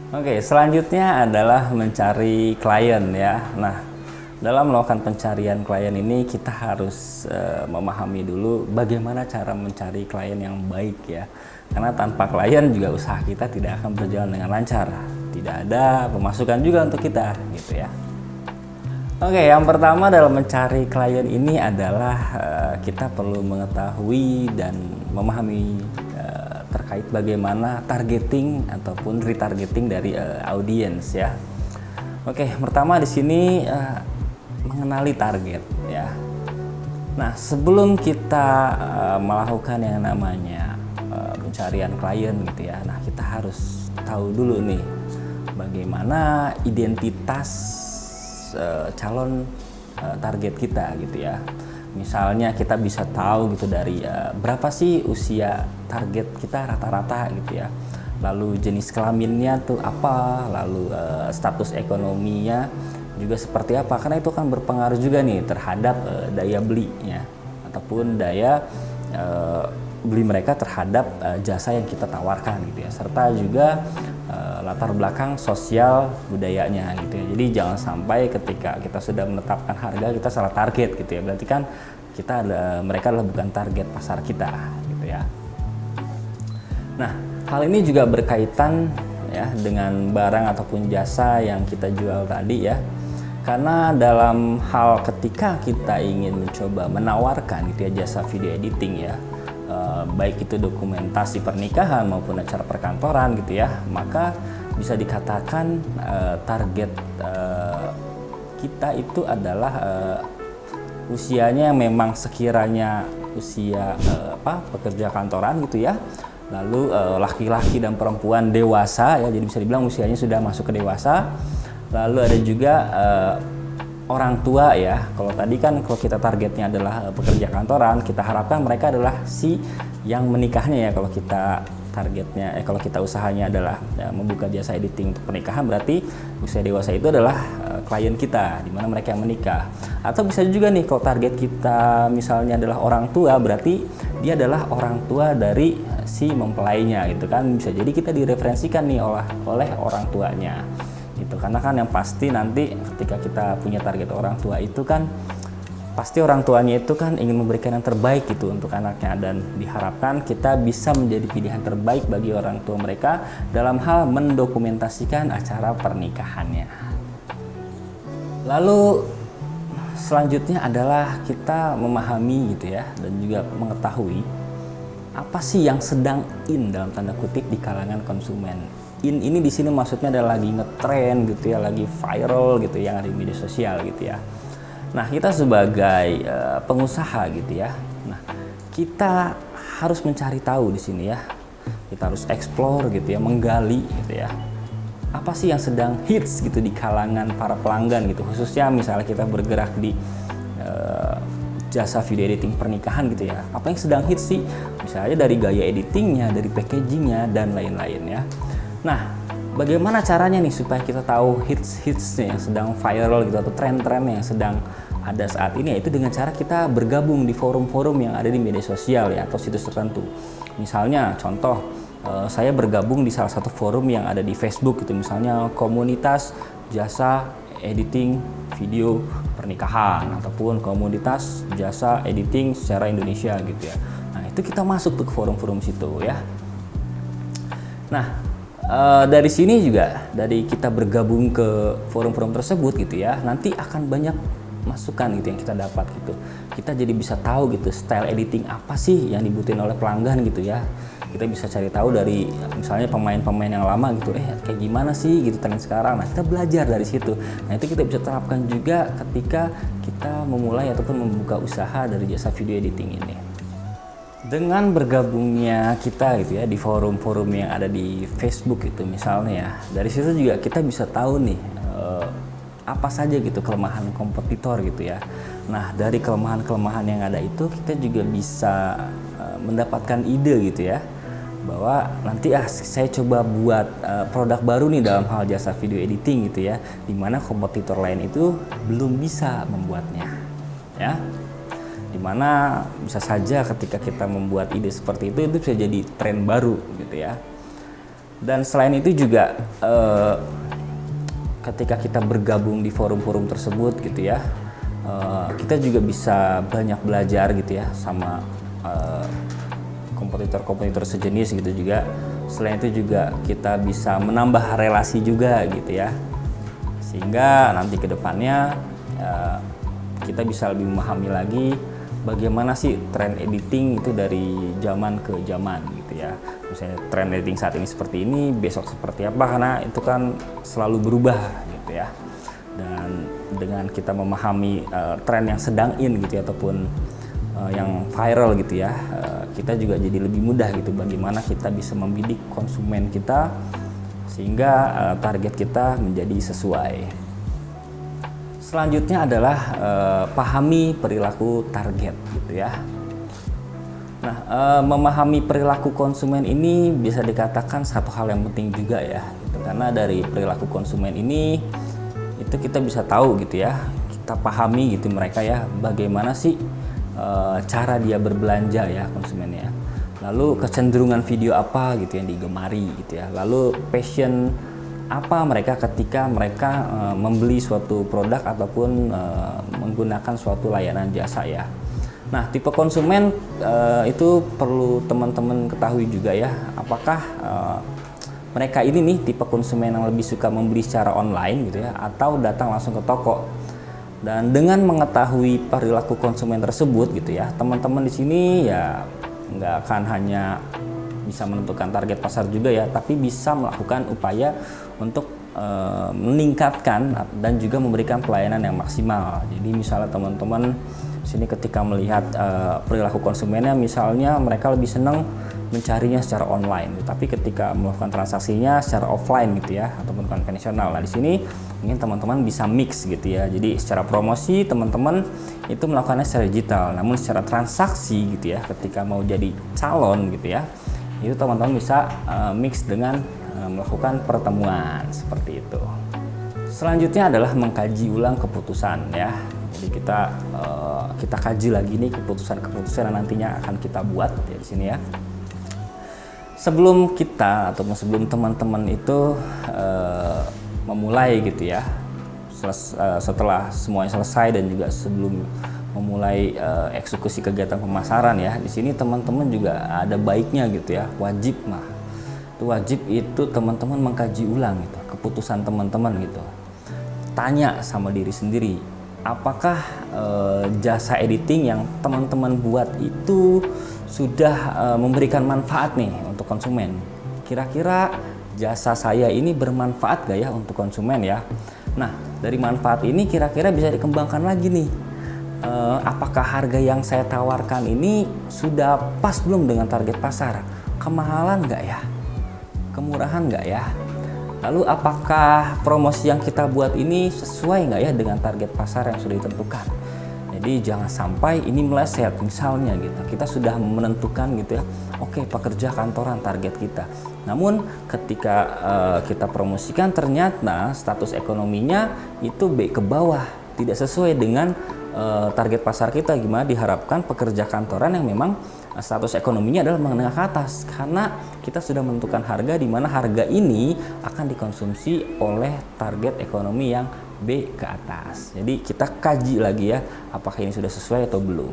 Oke, selanjutnya adalah mencari klien ya. Nah, dalam melakukan pencarian klien ini kita harus memahami dulu bagaimana cara mencari klien yang baik ya. Karena tanpa klien juga usaha kita tidak akan berjalan dengan lancar. Tidak ada pemasukan juga untuk kita gitu ya. Oke, yang pertama dalam mencari klien ini adalah kita perlu mengetahui dan memahami terkait bagaimana targeting ataupun retargeting dari audiens ya. Oke, pertama di sini mengenali target ya. Nah, sebelum kita melakukan yang namanya pencarian klien gitu ya. Nah, kita harus tahu dulu nih bagaimana identitas calon target kita gitu ya. Misalnya kita bisa tahu gitu dari berapa sih usia target kita rata-rata gitu ya. Lalu jenis kelaminnya tuh apa, lalu status ekonominya juga seperti apa. Karena itu kan berpengaruh juga nih terhadap daya belinya ataupun daya beli mereka terhadap jasa yang kita tawarkan gitu ya. Serta juga latar belakang sosial budayanya gitu ya. Jadi jangan sampai ketika kita sudah menetapkan harga kita salah target gitu ya. Berarti kan mereka adalah bukan target pasar kita gitu ya. Nah, hal ini juga berkaitan ya dengan barang ataupun jasa yang kita jual tadi ya. Karena dalam hal ketika kita ingin mencoba menawarkan gitu ya jasa video editing ya, baik itu dokumentasi pernikahan maupun acara perkantoran gitu ya, maka bisa dikatakan target kita itu adalah usianya yang memang sekiranya usia pekerja kantoran gitu ya, lalu laki-laki dan perempuan dewasa ya, jadi bisa dibilang usianya sudah masuk ke dewasa. Lalu ada juga orang tua ya. Kalau tadi kan kalau kita targetnya adalah pekerja kantoran, kita harapkan mereka adalah si yang menikahnya ya. Kalau kita targetnya kalau kita usahanya adalah membuka jasa editing untuk pernikahan, berarti usia dewasa itu adalah klien kita, di mana mereka yang menikah. Atau bisa juga nih kalau target kita misalnya adalah orang tua, berarti dia adalah orang tua dari si mempelainya gitu kan. Bisa jadi kita direferensikan nih oleh orang tuanya gitu. Karena kan yang pasti nanti ketika kita punya target orang tua itu kan pasti orang tuanya itu kan ingin memberikan yang terbaik gitu untuk anaknya, dan diharapkan kita bisa menjadi pilihan terbaik bagi orang tua mereka dalam hal mendokumentasikan acara pernikahannya. Lalu selanjutnya adalah kita memahami gitu ya, dan juga mengetahui apa sih yang sedang in dalam tanda kutip di kalangan konsumen. In ini di sini maksudnya adalah lagi ngetren gitu ya, lagi viral gitu yang ada di media sosial gitu ya. Nah, kita sebagai pengusaha gitu ya. Nah, kita harus mencari tahu di sini ya. Kita harus explore gitu ya, menggali gitu ya. Apa sih yang sedang hits gitu di kalangan para pelanggan gitu, khususnya misalnya kita bergerak di jasa video editing pernikahan gitu ya. Apa yang sedang hits sih? Misalnya dari gaya editingnya, dari packagingnya dan lain-lain ya. Nah, bagaimana caranya nih supaya kita tahu hits-hitsnya yang sedang viral gitu atau tren-tren yang sedang ada saat ini, yaitu dengan cara kita bergabung di forum-forum yang ada di media sosial ya, atau situs tertentu. Misalnya contoh, saya bergabung di salah satu forum yang ada di Facebook gitu, misalnya komunitas jasa editing video pernikahan ataupun komunitas jasa editing secara Indonesia gitu ya. Nah, itu kita masuk ke forum-forum situ ya. Nah, dari sini juga, dari kita bergabung ke forum-forum tersebut gitu ya, nanti akan banyak masukan gitu yang kita dapat gitu. Kita jadi bisa tahu gitu style editing apa sih yang dibutuhin oleh pelanggan gitu ya. Kita bisa cari tahu dari misalnya pemain-pemain yang lama gitu, kayak gimana sih gitu tren sekarang. Nah, kita belajar dari situ. Nah, itu kita bisa terapkan juga ketika kita memulai ataupun membuka usaha dari jasa video editing ini. Dengan bergabungnya kita gitu ya di forum-forum yang ada di Facebook itu misalnya ya, dari situ juga kita bisa tahu nih apa saja gitu kelemahan kompetitor gitu ya. Nah, dari kelemahan-kelemahan yang ada itu kita juga bisa mendapatkan ide gitu ya, bahwa nanti saya coba buat produk baru nih dalam hal jasa video editing gitu ya, dimana kompetitor lain itu belum bisa membuatnya ya. Dimana bisa saja ketika kita membuat ide seperti itu bisa jadi tren baru gitu ya. Dan selain itu juga ketika kita bergabung di forum-forum tersebut gitu ya, kita juga bisa banyak belajar gitu ya sama kompetitor-kompetitor sejenis gitu juga. Selain itu juga kita bisa menambah relasi juga gitu ya, sehingga nanti ke depannya kita bisa lebih memahami lagi bagaimana sih tren editing itu dari zaman ke zaman gitu ya. Misalnya tren editing saat ini seperti ini, besok seperti apa, karena itu kan selalu berubah gitu ya. Dan dengan kita memahami tren yang sedang in gitu ya, ataupun yang viral gitu ya, kita juga jadi lebih mudah gitu bagaimana kita bisa membidik konsumen kita sehingga target kita menjadi sesuai. Selanjutnya adalah pahami perilaku target gitu ya. Nah, memahami perilaku konsumen ini bisa dikatakan satu hal yang penting juga ya, gitu. Karena dari perilaku konsumen ini itu kita bisa tahu gitu ya, kita pahami gitu mereka ya, bagaimana sih cara dia berbelanja ya konsumennya. Lalu kecenderungan video apa gitu yang digemari gitu ya. Lalu passion apa mereka ketika mereka membeli suatu produk ataupun menggunakan suatu layanan jasa ya. Nah, tipe konsumen itu perlu teman-teman ketahui juga ya. Apakah mereka ini nih tipe konsumen yang lebih suka membeli secara online gitu ya, atau datang langsung ke toko. Dan dengan mengetahui perilaku konsumen tersebut gitu ya, teman-teman di sini ya nggak akan hanya bisa menentukan target pasar juga ya, tapi bisa melakukan upaya untuk meningkatkan dan juga memberikan pelayanan yang maksimal. Jadi misalnya teman-teman sini ketika melihat perilaku konsumennya, misalnya mereka lebih senang mencarinya secara online, tapi ketika melakukan transaksinya secara offline gitu ya, ataupun konvensional. Nah, di sini mungkin teman-teman bisa mix gitu ya. Jadi secara promosi teman-teman itu melakukannya secara digital, namun secara transaksi gitu ya, ketika mau jadi calon gitu ya, itu teman-teman bisa mix dengan melakukan pertemuan seperti itu. Selanjutnya adalah mengkaji ulang keputusan ya. Jadi kita kaji lagi nih keputusan yang nantinya akan kita buat ya di sini ya. Sebelum kita ataupun sebelum teman-teman itu memulai gitu ya, setelah semuanya selesai dan juga sebelum memulai eksekusi kegiatan pemasaran ya, di sini teman-teman juga ada baiknya gitu ya, wajib itu teman-teman mengkaji ulang gitu keputusan teman-teman gitu. Tanya sama diri sendiri, apakah jasa editing yang teman-teman buat itu sudah memberikan manfaat nih untuk konsumen? Kira-kira jasa saya ini bermanfaat gak ya untuk konsumen ya? Nah, dari manfaat ini kira-kira bisa dikembangkan lagi nih. Apakah harga yang saya tawarkan ini sudah pas belum dengan target pasar? Kemahalan nggak ya? Kemurahan nggak ya? Lalu apakah promosi yang kita buat ini sesuai nggak ya dengan target pasar yang sudah ditentukan? Jadi jangan sampai ini meleset, misalnya gitu. Kita sudah menentukan gitu ya, oke, pekerja kantoran target kita. Namun ketika kita promosikan ternyata status ekonominya itu ke bawah, tidak sesuai dengan target pasar kita. Gimana diharapkan pekerja kantoran yang memang status ekonominya adalah menengah ke atas, karena kita sudah menentukan harga di mana harga ini akan dikonsumsi oleh target ekonomi yang B ke atas. Jadi kita kaji lagi ya, apakah ini sudah sesuai atau belum.